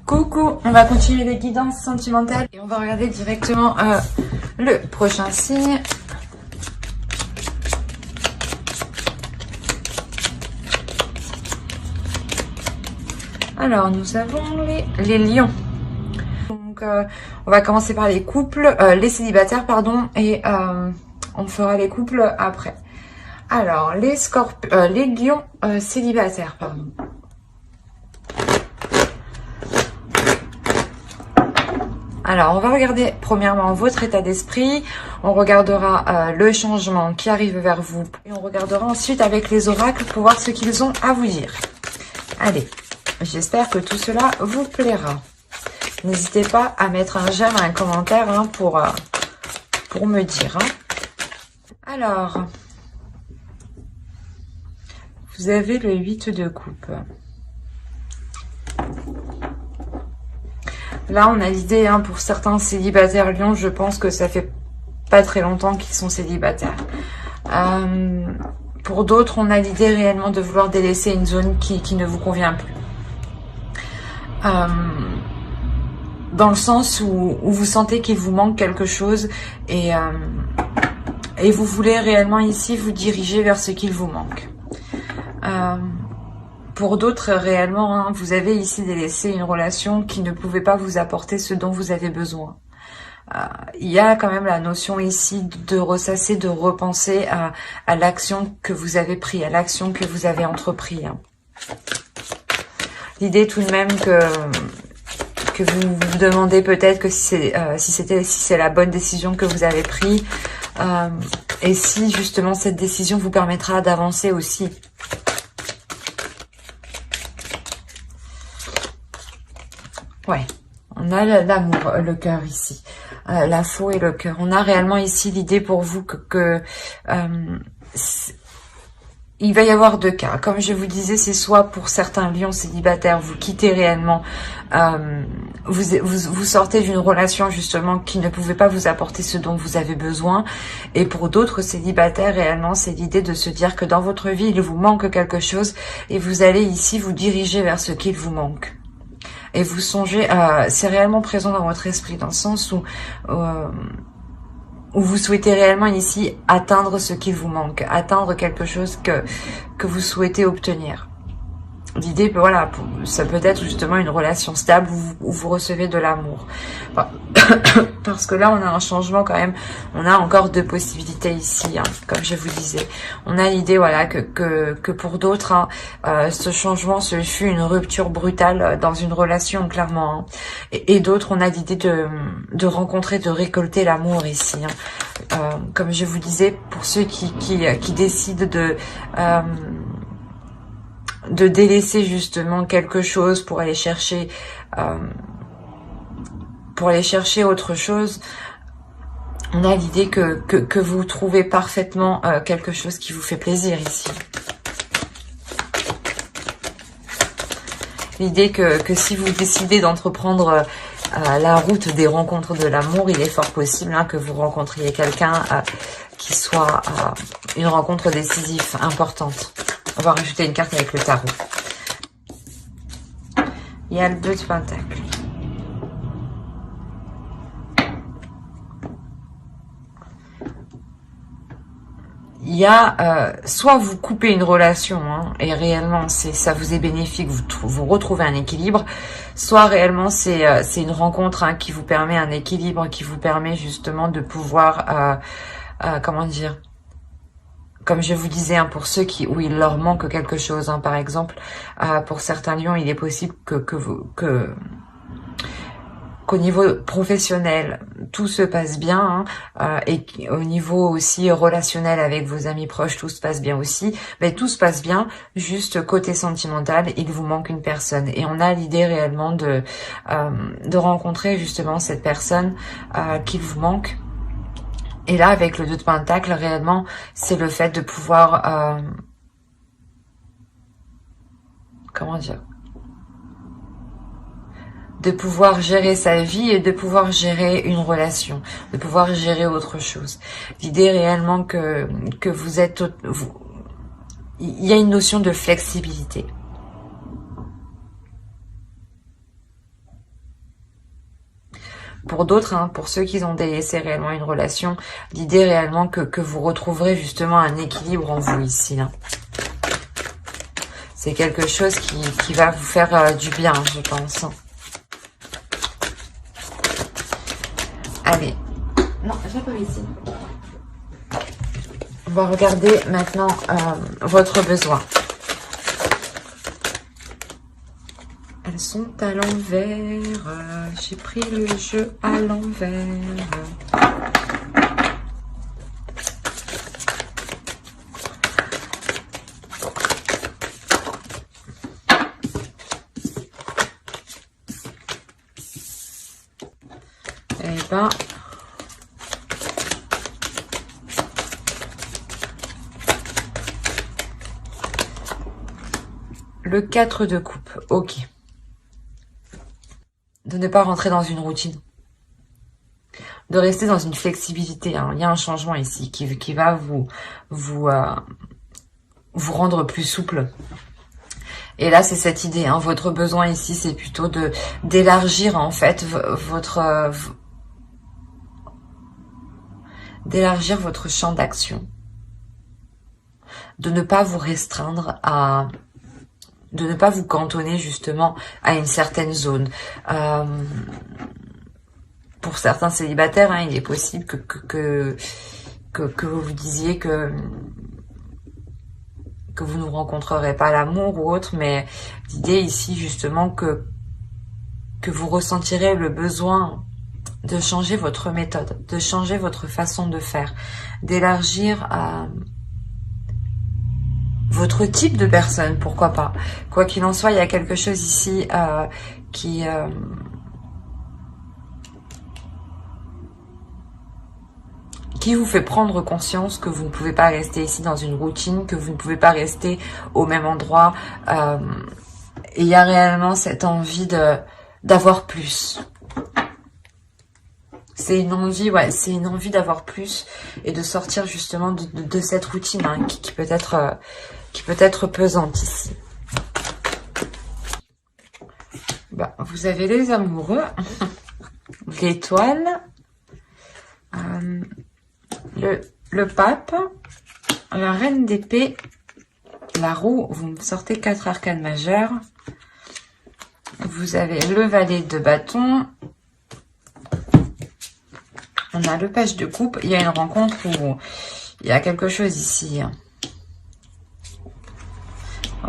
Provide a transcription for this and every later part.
Coucou, on va continuer les guidances sentimentales et on va regarder directement le prochain signe. Alors, nous avons les lions. Donc, on va commencer par les couples, les célibataires, pardon, et on fera les couples après. Alors, les lions célibataires, pardon. Alors, on va regarder premièrement votre état d'esprit, on regardera le changement qui arrive vers vous et on regardera ensuite avec les oracles pour voir ce qu'ils ont à vous dire. Allez, j'espère que tout cela vous plaira. N'hésitez pas à mettre un j'aime, un commentaire hein, pour me dire. Hein. Alors, vous avez le 8 de coupe. Là, on a l'idée, hein, pour certains célibataires lions, je pense que ça fait pas très longtemps qu'ils sont célibataires. Pour d'autres, on a l'idée réellement de vouloir délaisser une zone qui ne vous convient plus. Dans le sens où vous sentez qu'il vous manque quelque chose et vous voulez réellement ici vous diriger vers ce qu'il vous manque. Pour d'autres, réellement, hein, vous avez ici délaissé une relation qui ne pouvait pas vous apporter ce dont vous avez besoin. Il y a quand même la notion ici de ressasser, de repenser à l'action que vous avez prise, à l'action que vous avez entreprise. Hein. L'idée tout de même que vous vous demandez peut-être que si c'est la bonne décision que vous avez prise et si justement cette décision vous permettra d'avancer aussi. Ouais, on a l'amour, le cœur ici, la faux et le cœur. On a réellement ici l'idée pour vous il va y avoir deux cas. Comme je vous disais, c'est soit pour certains lions célibataires, vous quittez réellement, vous sortez d'une relation justement qui ne pouvait pas vous apporter ce dont vous avez besoin. Et pour d'autres célibataires, réellement, c'est l'idée de se dire que dans votre vie, il vous manque quelque chose et vous allez ici vous diriger vers ce qu'il vous manque. Et vous songez, c'est réellement présent dans votre esprit, dans le sens où vous souhaitez réellement ici atteindre ce qui vous manque, atteindre quelque chose que vous souhaitez obtenir. L'idée, voilà, ça peut être justement une relation stable où vous recevez de l'amour. Enfin, parce que là, on a un changement quand même. On a encore deux possibilités ici, hein, comme je vous disais. On a l'idée, voilà, que pour d'autres, hein, ce changement, ce fut une rupture brutale dans une relation, clairement. Hein. Et d'autres, on a l'idée de rencontrer, de récolter l'amour ici. Hein. Comme je vous disais, pour ceux qui décident de délaisser justement quelque chose pour aller chercher autre chose, on a l'idée que vous trouvez parfaitement quelque chose qui vous fait plaisir ici. L'idée que si vous décidez d'entreprendre la route des rencontres de l'amour, il est fort possible hein, que vous rencontriez quelqu'un qui soit une rencontre décisive, importante. On va rajouter une carte avec le tarot. Il y a le 2 de Pentacle. Il y a soit vous coupez une relation hein, et réellement ça vous est bénéfique, vous retrouvez un équilibre, soit réellement c'est une rencontre hein, qui vous permet un équilibre, qui vous permet justement de pouvoir comment dire, comme je vous disais, hein, pour ceux où il leur manque quelque chose, hein, par exemple, pour certains lions, il est possible qu'au niveau professionnel, tout se passe bien, hein, et au niveau aussi relationnel avec vos amis proches, tout se passe bien aussi. Mais tout se passe bien, juste côté sentimental, il vous manque une personne. Et on a l'idée réellement de rencontrer justement cette personne qui vous manque. Et là, avec le 2 de Pentacle, réellement, c'est le fait de pouvoir... comment dire ? De pouvoir gérer sa vie et de pouvoir gérer une relation, de pouvoir gérer autre chose. L'idée réellement que vous êtes... il y a une notion de flexibilité. Pour d'autres, hein, pour ceux qui ont délaissé réellement une relation, l'idée réellement que vous retrouverez justement un équilibre en vous ici. Hein. C'est quelque chose qui va vous faire du bien, je pense. Allez. Non, je l'ai pas ici. On va regarder maintenant votre besoin. Elles sont à l'envers. J'ai pris le jeu à l'envers. Eh ben, le 4 de coupe, ok. De ne pas rentrer dans une routine. De rester dans une flexibilité. Hein. Il y a un changement ici qui va vous rendre plus souple. Et là, c'est cette idée. Hein. Votre besoin ici, c'est plutôt d'élargir en fait d'élargir votre champ d'action. De ne pas vous restreindre à... de ne pas vous cantonner justement à une certaine zone. Pour certains célibataires, hein, il est possible que vous vous disiez que vous ne rencontrerez pas l'amour ou autre, mais l'idée ici justement que vous ressentirez le besoin de changer votre méthode, de changer votre façon de faire, d'élargir votre type de personne, pourquoi pas. Quoi qu'il en soit, il y a quelque chose ici qui vous fait prendre conscience que vous ne pouvez pas rester ici dans une routine, que vous ne pouvez pas rester au même endroit. Et il y a réellement cette envie d'avoir plus. C'est une envie, ouais, c'est une envie d'avoir plus et de sortir justement de cette routine hein, qui peut être pesante ici. Bah, vous avez les amoureux, l'étoile, le pape, la reine d'épée, la roue, vous me sortez 4 arcanes majeures. Vous avez le valet de bâton. On a le page de coupe. Il y a une rencontre où il y a quelque chose ici.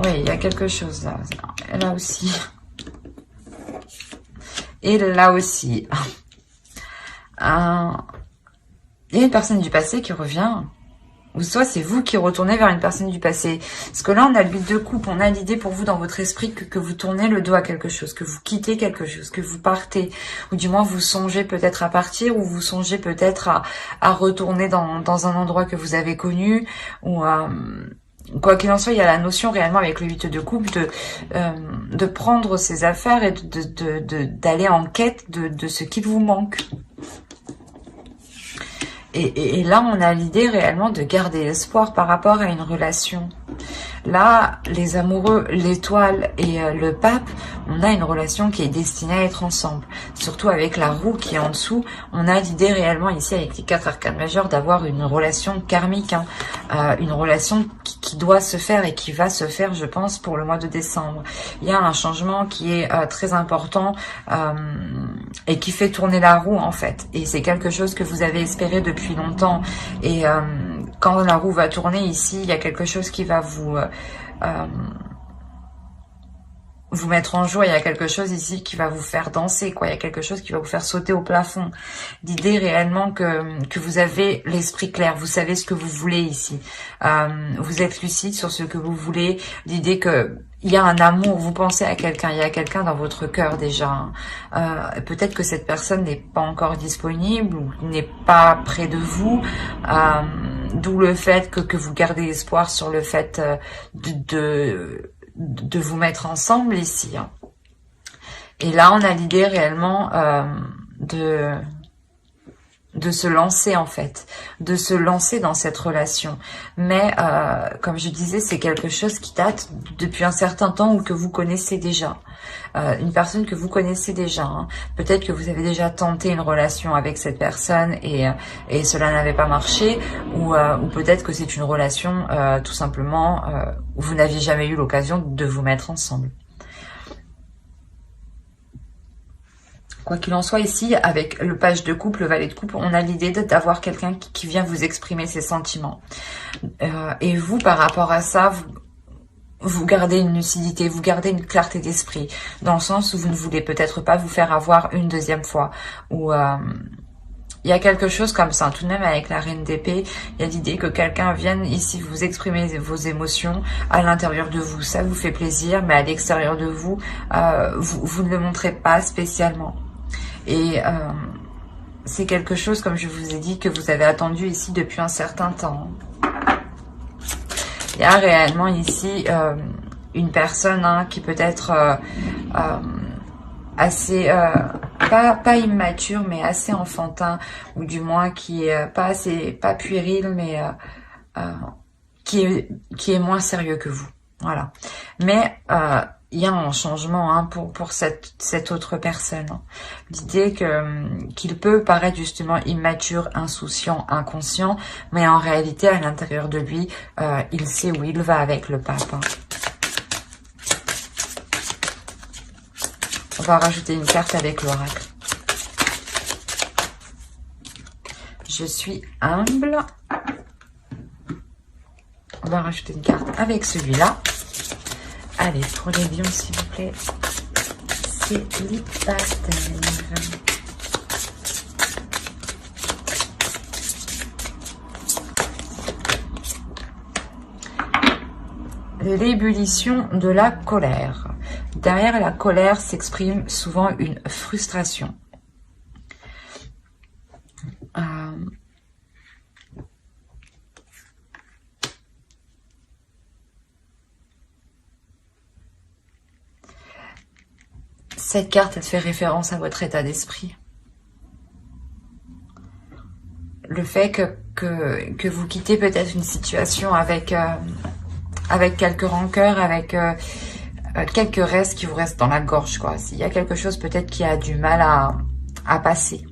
Oui, il y a quelque chose là. Là aussi. Et là aussi. Il y a une personne du passé qui revient. Ou soit c'est vous qui retournez vers une personne du passé. Parce que là, on a le 8 de coupe. On a l'idée pour vous dans votre esprit que vous tournez le dos à quelque chose, que vous quittez quelque chose, que vous partez. Ou du moins, vous songez peut-être à partir, ou vous songez peut-être à retourner dans un endroit que vous avez connu. Ou quoi qu'il en soit, il y a la notion réellement avec le 8 de coupe de prendre ses affaires et d'aller en quête de ce qui vous manque. Et là, on a l'idée réellement de garder espoir par rapport à une relation. Là, les amoureux, l'étoile et le pape, on a une relation qui est destinée à être ensemble. Surtout avec la roue qui est en dessous, on a l'idée réellement ici avec les 4 arcanes majeures d'avoir une relation karmique. Hein, une relation qui doit se faire et qui va se faire, je pense, pour le mois de décembre. Il y a un changement qui est très important et qui fait tourner la roue en fait. Et c'est quelque chose que vous avez espéré depuis longtemps. Et quand la roue va tourner ici, il y a quelque chose qui va vous mettre en joie. Il y a quelque chose ici qui va vous faire danser, quoi. Il y a quelque chose qui va vous faire sauter au plafond. L'idée réellement que vous avez l'esprit clair, vous savez ce que vous voulez ici. Vous êtes lucide sur ce que vous voulez. L'idée que il y a un amour, vous pensez à quelqu'un, il y a quelqu'un dans votre cœur déjà. Peut-être que cette personne n'est pas encore disponible ou n'est pas près de vous. D'où le fait que vous gardez espoir sur le fait de vous mettre ensemble ici. Hein. Et là, on a l'idée réellement de se lancer en fait, de se lancer dans cette relation. Mais comme je disais, c'est quelque chose qui date depuis un certain temps ou que vous connaissez déjà. Une personne que vous connaissez déjà. Hein. Peut-être que vous avez déjà tenté une relation avec cette personne et cela n'avait pas marché, ou peut-être que c'est une relation tout simplement où vous n'aviez jamais eu l'occasion de vous mettre ensemble. Quoi qu'il en soit, ici, avec le page de coupe, le valet de coupe, on a l'idée d'avoir quelqu'un qui vient vous exprimer ses sentiments. Et vous, par rapport à ça, vous gardez une lucidité, vous gardez une clarté d'esprit, dans le sens où vous ne voulez peut-être pas vous faire avoir une deuxième fois. Ou il y a quelque chose comme ça, tout de même avec la reine d'épée, il y a l'idée que quelqu'un vienne ici vous exprimer vos émotions à l'intérieur de vous. Ça vous fait plaisir, mais à l'extérieur de vous, vous ne le montrez pas spécialement. Et c'est quelque chose, comme je vous ai dit, que vous avez attendu ici depuis un certain temps. Il y a réellement ici une personne qui peut être assez, pas immature, mais assez enfantin, ou du moins qui est pas puéril, mais qui est moins sérieux que vous. Voilà. Mais il y a un changement pour cette autre personne. L'idée qu'il peut paraître justement immature, insouciant, inconscient, mais en réalité, à l'intérieur de lui, il sait où il va avec le pape. On va rajouter une carte avec l'oracle. Je suis humble. On va rajouter une carte avec celui-là. Allez, pour les lions, s'il vous plaît. Célibataire. L'ébullition de la colère. Derrière la colère s'exprime souvent une frustration. Cette carte, elle fait référence à votre état d'esprit. Le fait que vous quittez peut-être une situation avec quelques rancœurs, avec quelques restes qui vous restent dans la gorge, quoi. S'il y a quelque chose peut-être qui a du mal à passer.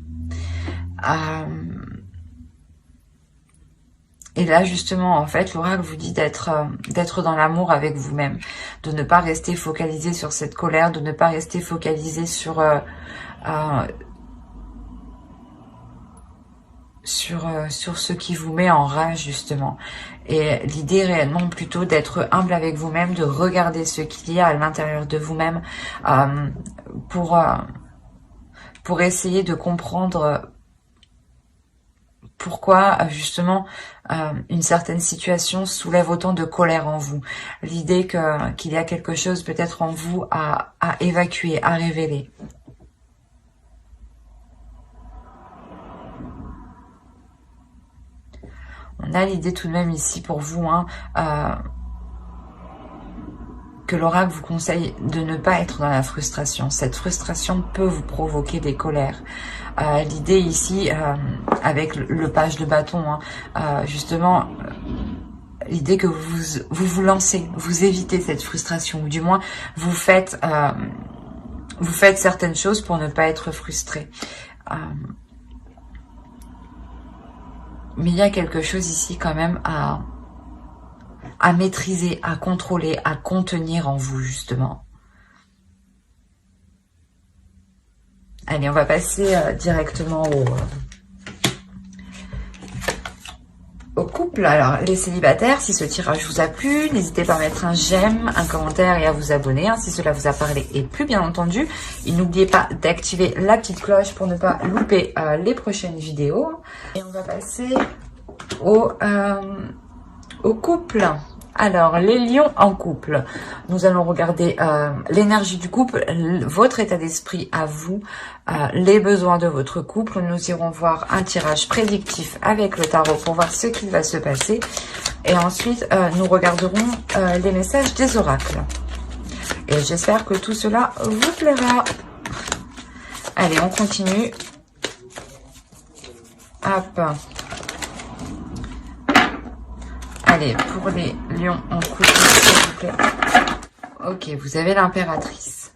Et là, justement, en fait, l'oracle vous dit d'être dans l'amour avec vous-même, de ne pas rester focalisé sur cette colère, de ne pas rester focalisé sur ce qui vous met en rage, justement. Et l'idée réellement plutôt d'être humble avec vous-même, de regarder ce qu'il y a à l'intérieur de vous-même pour essayer de comprendre pourquoi justement une certaine situation soulève autant de colère en vous. L'idée qu'il y a quelque chose peut-être en vous à évacuer, à révéler. On a l'idée tout de même ici pour vous que l'oracle vous conseille de ne pas être dans la frustration. Cette frustration peut vous provoquer des colères. L'idée ici, avec le page de bâton, justement, l'idée que vous lancez, vous évitez cette frustration, ou du moins vous faites certaines choses pour ne pas être frustré. Mais il y a quelque chose ici quand même à maîtriser, à contrôler, à contenir en vous, justement. Allez, on va passer directement au couple. Alors, les célibataires, si ce tirage vous a plu, n'hésitez pas à mettre un j'aime, un commentaire et à vous abonner si cela vous a parlé et plu, bien entendu. Et n'oubliez pas d'activer la petite cloche pour ne pas louper les prochaines vidéos. Et on va passer au couple. Alors, les lions en couple. Nous allons regarder l'énergie du couple, votre état d'esprit à vous, les besoins de votre couple. Nous irons voir un tirage prédictif avec le tarot pour voir ce qui va se passer. Et ensuite, nous regarderons les messages des oracles. Et j'espère que tout cela vous plaira. Allez, on continue. Hop. Allez, pour les lions en couple, s'il vous plaît. Ok, vous avez l'impératrice.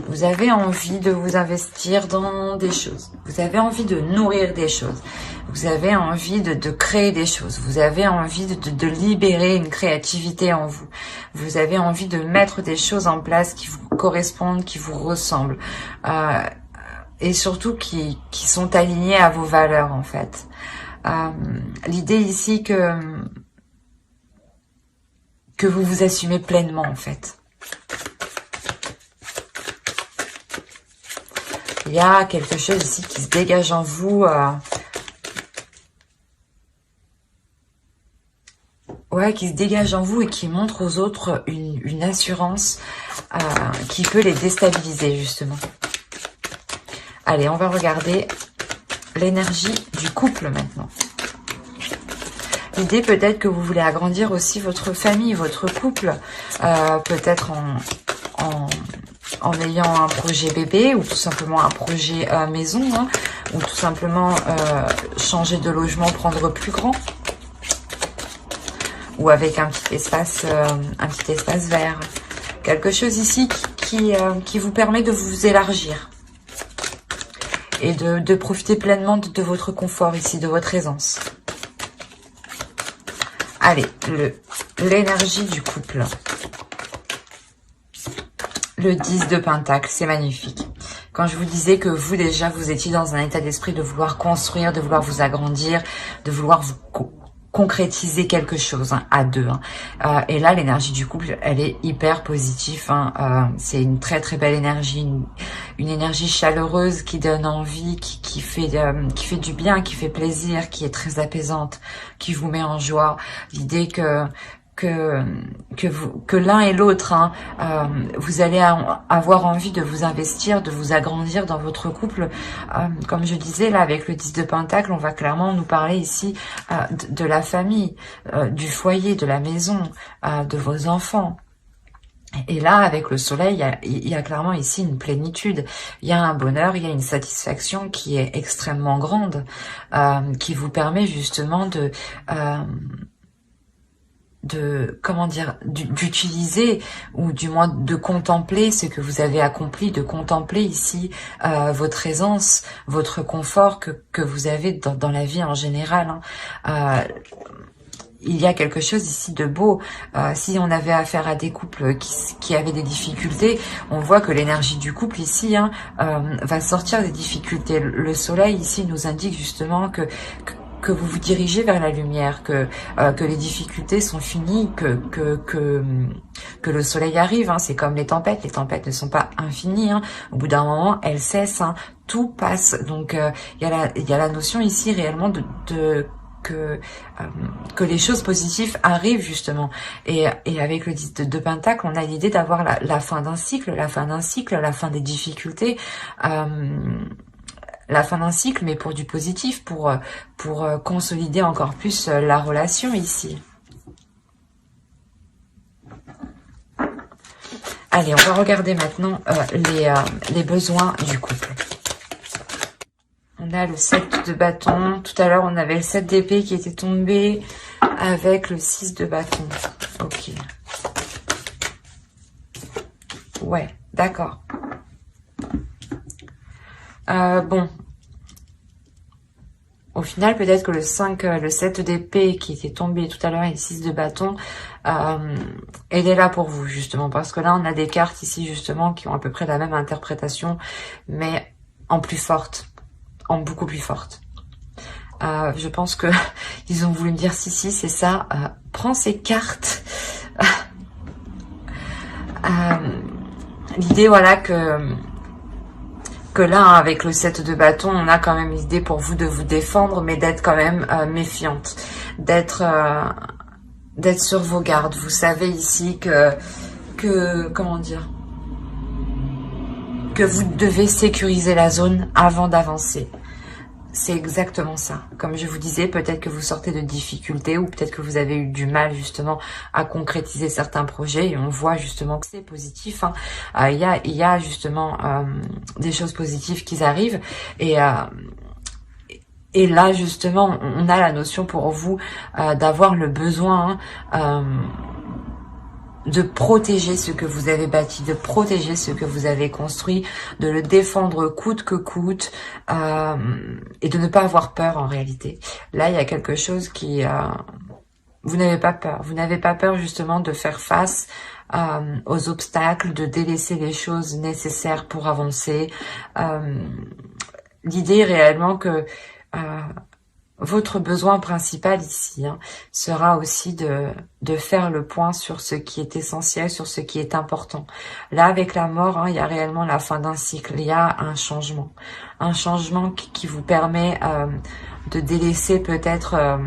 Vous avez envie de vous investir dans des choses. Vous avez envie de nourrir des choses. Vous avez envie de créer des choses. Vous avez envie de libérer une créativité en vous. Vous avez envie de mettre des choses en place qui vous correspondent, qui vous ressemblent. Et surtout qui sont alignées à vos valeurs, en fait. L'idée ici que vous vous assumez pleinement, en fait. Il y a quelque chose ici qui se dégage en vous. Ouais, qui se dégage en vous et qui montre aux autres une assurance qui peut les déstabiliser, justement. Allez, on va regarder l'énergie du couple maintenant. L'idée peut-être que vous voulez agrandir aussi votre famille, votre couple, peut-être en ayant un projet bébé ou tout simplement un projet maison, hein, ou tout simplement changer de logement, prendre plus grand, ou avec un petit espace vert. Quelque chose ici qui vous permet de vous élargir et de profiter pleinement de votre confort ici, de votre aisance. Allez, l'énergie du couple. Le 10 de Pentacle, c'est magnifique. Quand je vous disais que vous, déjà, vous étiez dans un état d'esprit de vouloir construire, de vouloir vous agrandir, de vouloir vous concrétiser quelque chose, hein, à deux. Hein. Et là, l'énergie du couple, elle est hyper positive. Hein. C'est une très très belle énergie, une énergie chaleureuse qui donne envie, qui fait du bien, qui fait plaisir, qui est très apaisante, qui vous met en joie. L'idée que l'un et l'autre, hein, vous allez avoir envie de vous investir, de vous agrandir dans votre couple. Comme je disais, là, avec le 10 de Pentacle, on va clairement nous parler ici de la famille, du foyer, de la maison, de vos enfants. Et là, avec le soleil, il y a clairement ici une plénitude. Il y a un bonheur, il y a une satisfaction qui est extrêmement grande, qui vous permet justement comment dire, d'utiliser ou du moins de contempler ce que vous avez accompli, de contempler ici votre aisance, votre confort que vous avez dans la vie en général. Hein. Il y a quelque chose ici de beau. Si on avait affaire à des couples qui avaient des difficultés, on voit que l'énergie du couple ici, hein, va sortir des difficultés. Le soleil ici nous indique justement que vous vous dirigez vers la lumière, que les difficultés sont finies, que le soleil arrive. Hein. C'est comme les tempêtes ne sont pas infinies. Hein. Au bout d'un moment, elles cessent. Hein. Tout passe. Donc il y a la notion ici réellement que les choses positives arrivent justement. Et avec le 10 de Pentacle, on a l'idée d'avoir la fin d'un cycle, la fin des difficultés. La fin d'un cycle, mais pour du positif, pour consolider encore plus la relation ici. Allez, on va regarder maintenant les besoins du couple. On a le 7 de bâton. Tout à l'heure, on avait le 7 d'épée qui était tombé avec le 6 de bâton. Ok. Ouais, d'accord. Bon. Au final, peut-être que le 7 d'épée qui était tombé tout à l'heure et le 6 de bâton, il est là pour vous, justement. Parce que là, on a des cartes ici, justement, qui ont à peu près la même interprétation, mais en plus forte. En beaucoup plus forte. Je pense que ils ont voulu me dire, si, c'est ça. Prends ces cartes. L'idée, voilà, que là, avec le 7 de bâton, on a quand même l'idée pour vous de vous défendre, mais d'être quand même méfiante, d'être sur vos gardes. Vous savez ici que comment dire, que vous devez sécuriser la zone avant d'avancer. C'est exactement ça. Comme je vous disais, peut-être que vous sortez de difficultés ou peut-être que vous avez eu du mal justement à concrétiser certains projets et on voit justement que c'est positif. Hein. Il y a justement des choses positives qui arrivent et Et là, justement, on a la notion pour vous d'avoir le besoin de protéger ce que vous avez bâti, de protéger ce que vous avez construit, de le défendre coûte que coûte, et de ne pas avoir peur en réalité. Là, il y a quelque chose qui... vous n'avez pas peur. Vous n'avez pas peur justement de faire face aux obstacles, de délaisser les choses nécessaires pour avancer. L'idée est réellement que votre besoin principal ici sera aussi de faire le point sur ce qui est essentiel, sur ce qui est important. Là, avec la mort, il y a réellement la fin d'un cycle, il y a un changement qui vous permet de délaisser peut-être,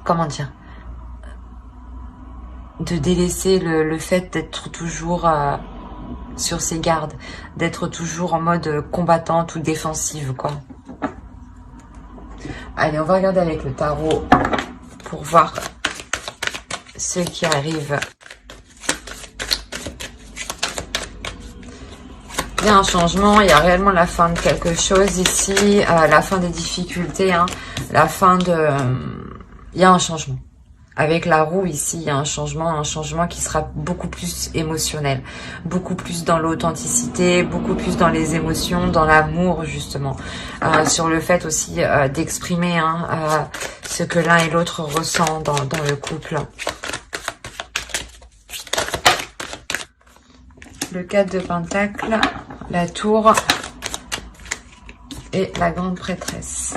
comment dire, de délaisser le fait d'être toujours sur ses gardes, d'être toujours en mode combattante ou défensive, quoi. Allez, on va regarder avec le tarot pour voir ce qui arrive. Il y a un changement, il y a réellement la fin de quelque chose ici, la fin des difficultés, la fin de... il y a un changement. Avec la roue ici, il y a un changement qui sera beaucoup plus émotionnel, beaucoup plus dans l'authenticité, beaucoup plus dans les émotions, dans l'amour justement, sur le fait aussi d'exprimer ce que l'un et l'autre ressent dans le couple. Le 4 de Pentacles, la tour et la grande prêtresse.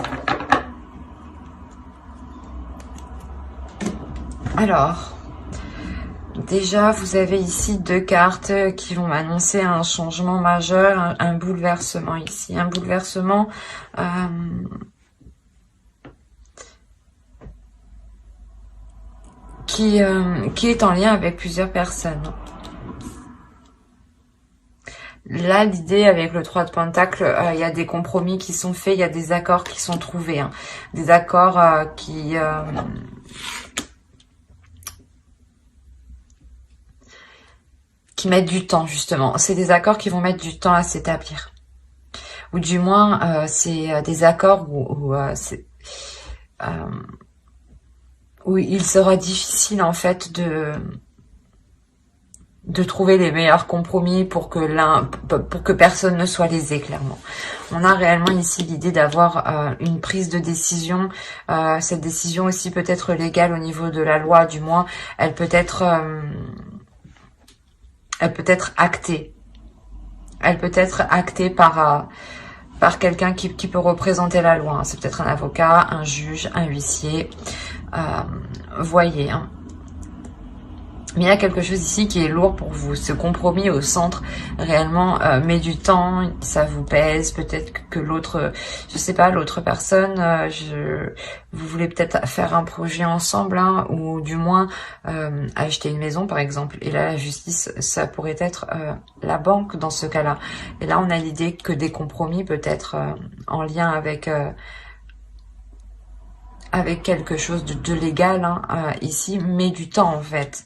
Alors, déjà, vous avez ici 2 cartes qui vont m'annoncer un changement majeur, un bouleversement ici. Un bouleversement qui est en lien avec plusieurs personnes. Là, l'idée avec le 3 de Pentacle, il y a des compromis qui sont faits, il y a des accords qui sont trouvés. Des accords qui mettent du temps, justement. C'est des accords qui vont mettre du temps à s'établir. Ou du moins, c'est des accords où il sera difficile, en fait, de trouver les meilleurs compromis pour que personne ne soit lésé, clairement. On a réellement ici l'idée d'avoir une prise de décision. Cette décision aussi peut être légale au niveau de la loi, du moins, elle peut être actée. Elle peut être actée par quelqu'un qui peut représenter la loi. C'est peut-être un avocat, un juge, un huissier. Voyez, mais il y a quelque chose ici qui est lourd pour vous. Ce compromis au centre, réellement, met du temps, ça vous pèse. Peut-être que l'autre, je sais pas, l'autre personne, vous voulez peut-être faire un projet ensemble, ou du moins acheter une maison, par exemple. Et là, la justice, ça pourrait être la banque dans ce cas-là. Et là, on a l'idée que des compromis, peut-être en lien avec quelque chose de légal ici, mais du temps en fait.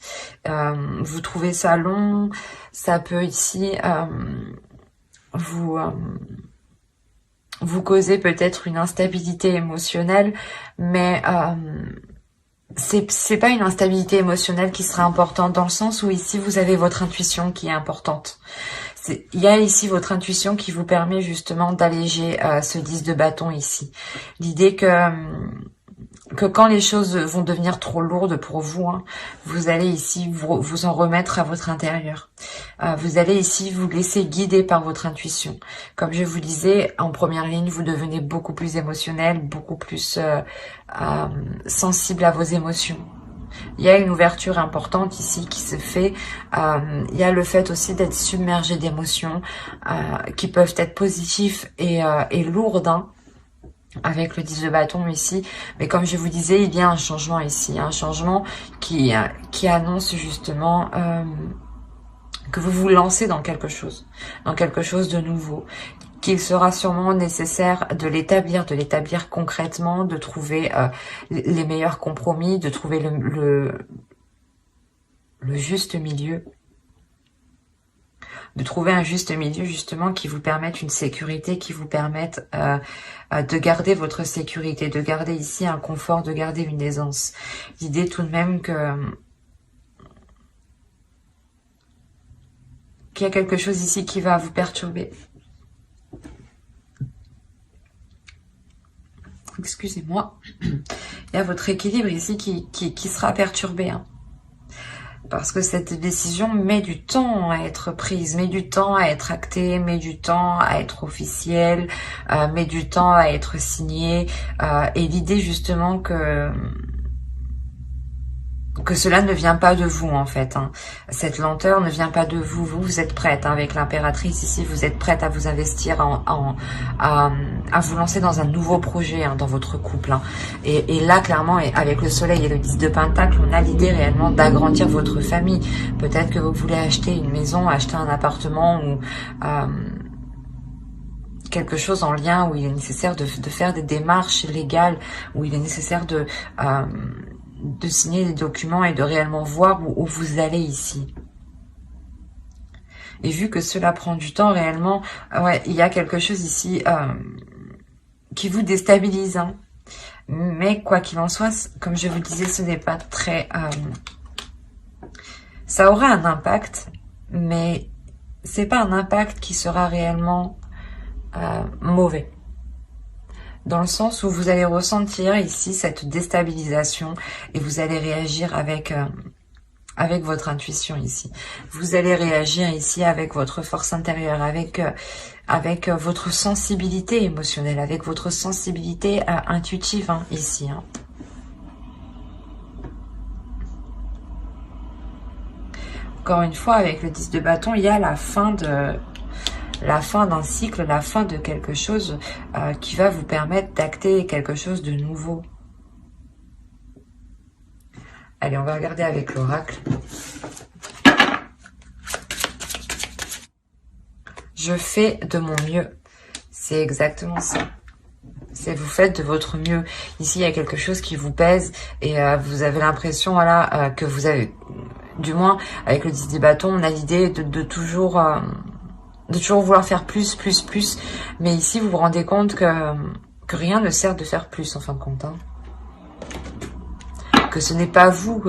Vous trouvez ça long, ça peut ici vous causer peut-être une instabilité émotionnelle, mais c'est pas une instabilité émotionnelle qui sera importante, dans le sens où ici vous avez votre intuition qui est importante. Il y a ici votre intuition qui vous permet justement d'alléger ce 10 de bâton ici. L'idée que quand les choses vont devenir trop lourdes pour vous, vous allez ici vous en remettre à votre intérieur. Vous allez ici vous laisser guider par votre intuition. Comme je vous disais, en première ligne, vous devenez beaucoup plus émotionnel, beaucoup plus sensible à vos émotions. Il y a une ouverture importante ici qui se fait. Il y a le fait aussi d'être submergé d'émotions qui peuvent être positives et lourdes, avec le 10 de bâton ici, mais comme je vous disais, il y a un changement ici, un changement qui annonce justement que vous vous lancez dans quelque chose de nouveau, qu'il sera sûrement nécessaire de l'établir concrètement, de trouver les meilleurs compromis, de trouver le juste milieu. de trouver un juste milieu justement qui vous permette une sécurité, qui vous permette de garder votre sécurité, de garder ici un confort, de garder une aisance. L'idée tout de même que qu'il y a quelque chose ici qui va vous perturber. Excusez-moi. Il y a votre équilibre ici qui sera perturbé. Hein. Parce que cette décision met du temps à être prise, met du temps à être actée, met du temps à être officielle, met du temps à être signée. Et l'idée justement que cela ne vient pas de vous en fait. Hein. Cette lenteur ne vient pas de vous. Vous êtes prête hein, avec l'impératrice ici. Vous êtes prête à vous investir, à vous lancer dans un nouveau projet hein, dans votre couple. Hein. Et là clairement, avec le soleil et le 10 de Pentacle, on a l'idée réellement d'agrandir votre famille. Peut-être que vous voulez acheter une maison, acheter un appartement ou quelque chose en lien où il est nécessaire de faire des démarches légales, où il est nécessaire de signer des documents et de réellement voir où vous allez ici. Et vu que cela prend du temps réellement, ouais, il y a quelque chose ici qui vous déstabilise. Hein. Mais quoi qu'il en soit, comme je vous disais, ce n'est pas très... ça aura un impact, mais c'est pas un impact qui sera réellement mauvais. Dans le sens où vous allez ressentir ici cette déstabilisation et vous allez réagir avec votre intuition ici. Vous allez réagir ici avec votre force intérieure, avec votre sensibilité émotionnelle, avec votre sensibilité intuitive hein, ici. Hein. Encore une fois, avec le 10 de bâton, il y a la fin d'un cycle, la fin de quelque chose qui va vous permettre d'acter quelque chose de nouveau. Allez, on va regarder avec l'oracle. Je fais de mon mieux. C'est exactement ça. C'est vous faites de votre mieux. Ici, il y a quelque chose qui vous pèse et vous avez l'impression voilà, que vous avez... Du moins, avec le 10 des bâtons, on a l'idée de toujours vouloir faire plus. Mais ici, vous vous rendez compte que rien ne sert de faire plus, en fin de compte. Hein. Que ce n'est pas vous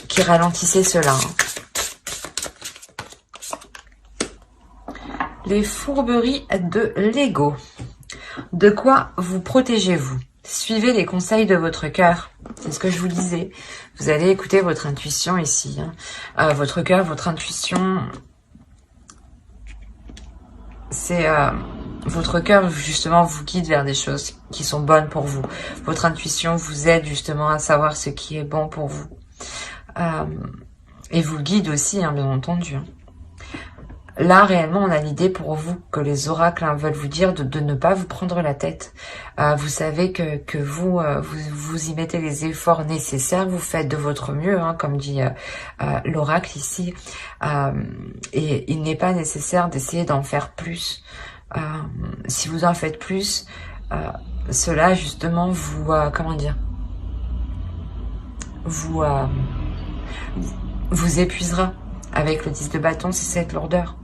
qui ralentissez cela. Hein. Les fourberies de l'ego. De quoi vous protégez-vous? Suivez les conseils de votre cœur. C'est ce que je vous disais. Vous allez écouter votre intuition ici. Hein. Votre cœur, votre intuition... C'est votre cœur justement vous guide vers des choses qui sont bonnes pour vous. Votre intuition vous aide justement à savoir ce qui est bon pour vous. Et vous guide aussi, hein, bien entendu. Là, réellement, on a l'idée pour vous que les oracles hein, veulent vous dire de ne pas vous prendre la tête. Vous savez que vous y mettez les efforts nécessaires, vous faites de votre mieux, hein, comme dit l'oracle ici. Et il n'est pas nécessaire d'essayer d'en faire plus. Si vous en faites plus, cela justement vous... comment dire, vous épuisera. Avec le 10 de bâton, c'est cette lourdeur.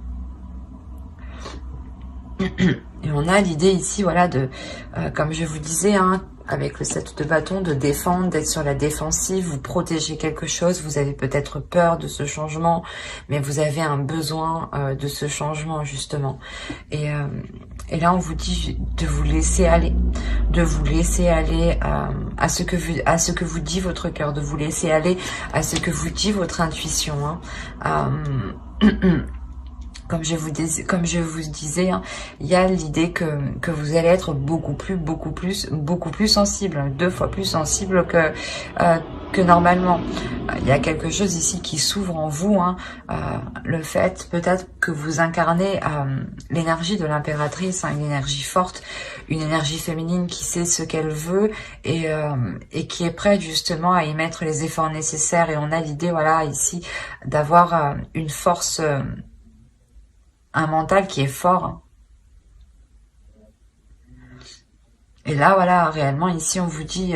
Et on a l'idée ici, voilà, de, comme je vous disais, hein, avec le 7 de bâton, de défendre, d'être sur la défensive, vous protégez quelque chose, vous avez peut-être peur de ce changement, mais vous avez un besoin de ce changement, justement. Et là, on vous dit de vous laisser aller, à ce que vous dit votre cœur, de vous laisser aller à ce que vous dit votre intuition. Hein. Comme je vous disais, hein, il y a l'idée que vous allez être beaucoup plus sensible, 2 fois plus sensible que normalement. Il y a quelque chose ici qui s'ouvre en vous, hein, le fait peut-être que vous incarnez l'énergie de l'impératrice, hein, une énergie forte, une énergie féminine qui sait ce qu'elle veut et qui est prête justement à y mettre les efforts nécessaires. Et on a l'idée, voilà, ici, d'avoir une force... un mental qui est fort. Et là, voilà, réellement, ici, on vous dit,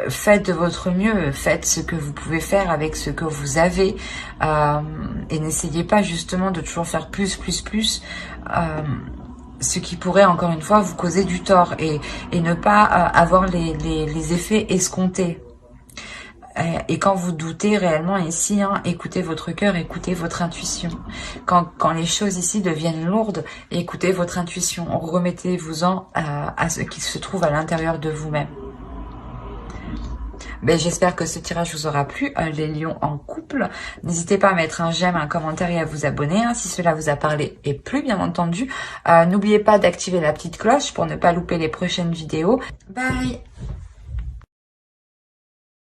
faites de votre mieux, faites ce que vous pouvez faire avec ce que vous avez, et n'essayez pas justement de toujours faire plus, ce qui pourrait, encore une fois, vous causer du tort, et ne pas avoir les effets escomptés. Et quand vous doutez réellement ici, hein, écoutez votre cœur, écoutez votre intuition. Quand les choses ici deviennent lourdes, écoutez votre intuition. Remettez-vous-en à ce qui se trouve à l'intérieur de vous-même. Ben, j'espère que ce tirage vous aura plu, les lions en couple. N'hésitez pas à mettre un j'aime, un commentaire et à vous abonner hein, si cela vous a parlé et plu, bien entendu. N'oubliez pas d'activer la petite cloche pour ne pas louper les prochaines vidéos. Bye!